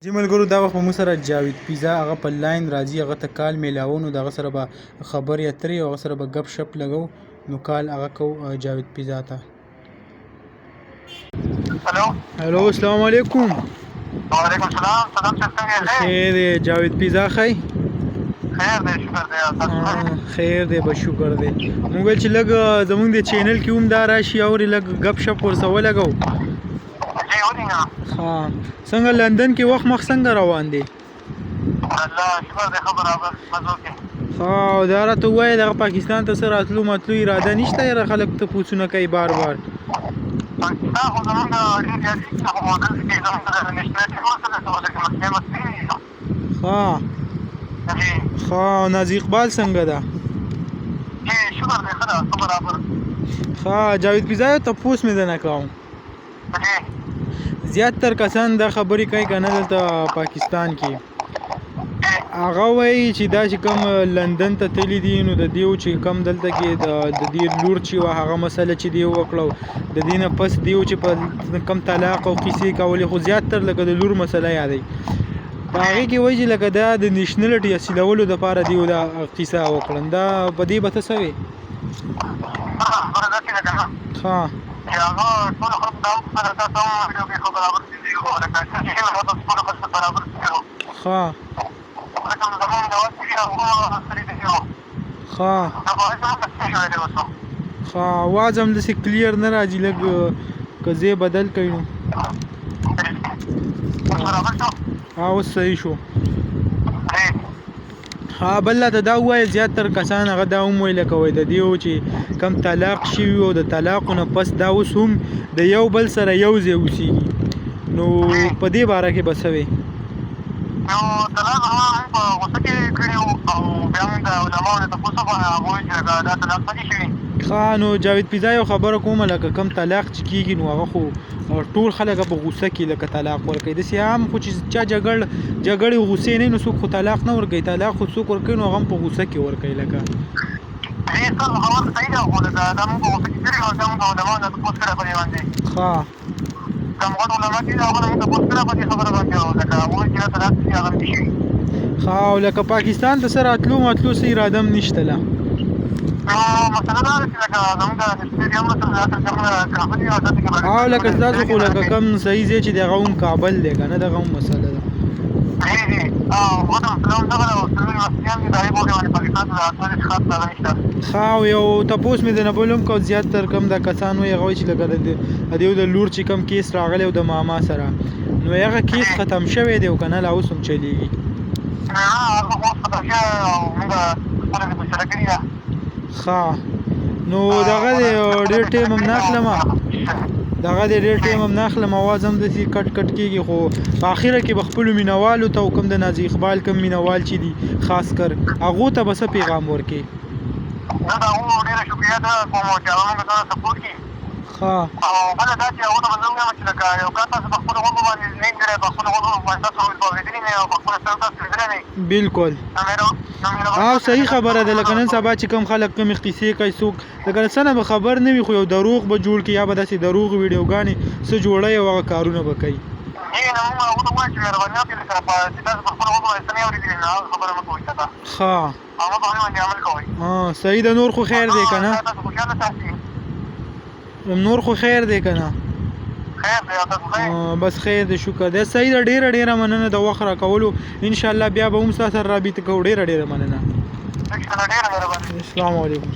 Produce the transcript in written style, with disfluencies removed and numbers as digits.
جی ملګرو دا وخت به موږ سره جاوید پیزا هغه په لاین راځي، هغه ته کال میلاو، نو د هغه سره به خبرې اترې او هغه سره به ګپ شپ لګو. نو کال هغه کو جاوید پیزا ته. هلو السلام علیکم. وعلیکم السلام. صدام صاحب څنګه یې؟ خیر دی. جاوید پیزا ښی؟ خیر دی، شکر دی. خیر دی، به شکر دی. موږ ویل چې لږ زموږ د چینل کې هم دا راشي اورې لږ ګپ شپ ورسره ولګو. ها څنګه لندن کې وخت مخ څنګه روان دی؟ الله شکر دی، ښه برابر مزو کې. ها دا راته ووایه دغه پاکستان ته څه راتلو متلو اراده نشته؟ یاره خلک تپوسونه کوي بار بار. پاکستان خو زمونږ ډېر زیاتې هغه موډل کې زمونږ د نیشنل ټیم ورسره څه ولکه مخکې مخکې. ها ها نازي اقبال څنګه ده؟ شکر دی، ښه ده، ښه برابر. ها جاوید پیزا یو تپوس مې درنه کوم. زیاتر کسان دا خبرې کوي که نه دلته پاکستان کې هغه وایي چې دا چې کوم لندن ته تللی دي نو د دیو چې کوم دلته کې د دې لور چې وه هغه مسله چې دی وکړو د دې نه پس دیو چې په کم طلاق او کیسې کولې خو زیاتر لکه د لور مسله یادوي په هغې کې وایي چې لکه دا د نیشنلټي حاصلولو دپاره دیو دا کیسه وکړن دا په دې به ته څه وې؟ ها چې هغه ټول خلک دا وکړه دا ته ویډیو کې خو برابر دي خو لکه چې هغه ټول خلک برابر دي. ها لکه زمونږ د وخت کې هغه سړي دي. ها ها आवाज هم داسې کلیر نه راځي لږ که ځای بدل کړئ نو. ها اوس صحیح شو. ها بل ته دا ووایه زیاتر کسان هغه دا هم ویله کوی د دیو چې کم طلاق شوي او د طلاقو نه پس دا اوس هم د یو بل سره یو ځای اوسېږي نو په دې باره کې به څه وې؟ نو طلاق هغه هم په غوسه کې کړي وو او بیا موږ د علماو نه تپوس وکړو هغه وایي چې دا طلاق نه دي شوي. ښه نو جاوید پیزا یو خبره کومه لکه کم طلاق چې کېږي نو هغه خو ټول خلک په غوسه کې لکه طلاق ورکوي داسې عام خو چې چا جګړې غوسې نه نو څوک خو طلاق نه ورکوي طلاق خو څوک ورکوي نو هغه هم په غوسه کې ورکوي لکه ستاسو خبره صحیح ده خو لکه دا موږ په غوسه کې کړي او دا موږ علماو نه تپوس کړی په دې باندې. ښه کوم غټ علما دي هغه نه موږ تپوس کړی په دې خبره باندې لکه هغه وایي چې دا طلاق چې هغه نه دي شوي. ښه او لکه پاکستان ته څه راتلو متلو څه اراده هم نشته له نو مسله دا ده چې لکه زموږ د سټېډیم سره دا څنګه کابل یو داسې کې او لکه ستاسو خو لکه کم صحیح ځای چې د هغه هم کابل دی که نه دغه هم مسله ده. ښه او یو تپوس مې درنه بل هم کو زیاتر کم دا کسان وایي هغه وایي چې لکه د دیو د لور چې کم کیس راغلی او د ماما سره نو هغه کیس ختم شوی دی او که نه لا اوس هم چلیږي؟ ښه نو دغه دی ډېر ټایم هم نه اخلمه اواز هم داسې کټ کټ کېږي خو په اخره کې به خپلو مینهوالو ته او کوم د نازي اقبال کوم مینهوال چې دي خاص کر هغو ته به څه پیغام ورکړې؟ زه د هغو ډېره شکریه ده کوم چې هغه موږ سره سپورټ کړي. ښه او بله دا چې هغو ته به زه ووایم چې لکه یو کار تاسو په خپلو غوږو باندې نه کړی په خپلو غوږو باندې تاسو اورېدلي نه او په خپلو سترګو تاسو لیدلی نه. بلکل او صحیح خبره ده لکه نن سبا چې کوم خلک کومې قیسې کوي څوک لکه څه نه به خبر نه وي خو یو دروغ به جوړ کړي یا به داسې دروغ ویډیوګانې څه جوړوي او هغه کارونه به کوي. موږ هغو ته ووایو چې مهرباني وکړئ لکه چې تاسو په خپلو غوږو باندې څه نه اورېدلي نو هغه خبره مه کوئ ښه ده. ښه او مه په هغې باندې عمل کوئ. صحیح ده. نور خو خیر دی که نه؟ تاسو خوشحاله ساتي. نور خو خیر دی که نه؟ خیر دی او تاسو خیر. بس خیر دی شکر دی. صحیح ده ډېره مننه د وخت راکولو انشاءالله بیا به هم ستا سره رابطه کوو. ډېره مننه. ډېره مهرباني. السلام علیکم.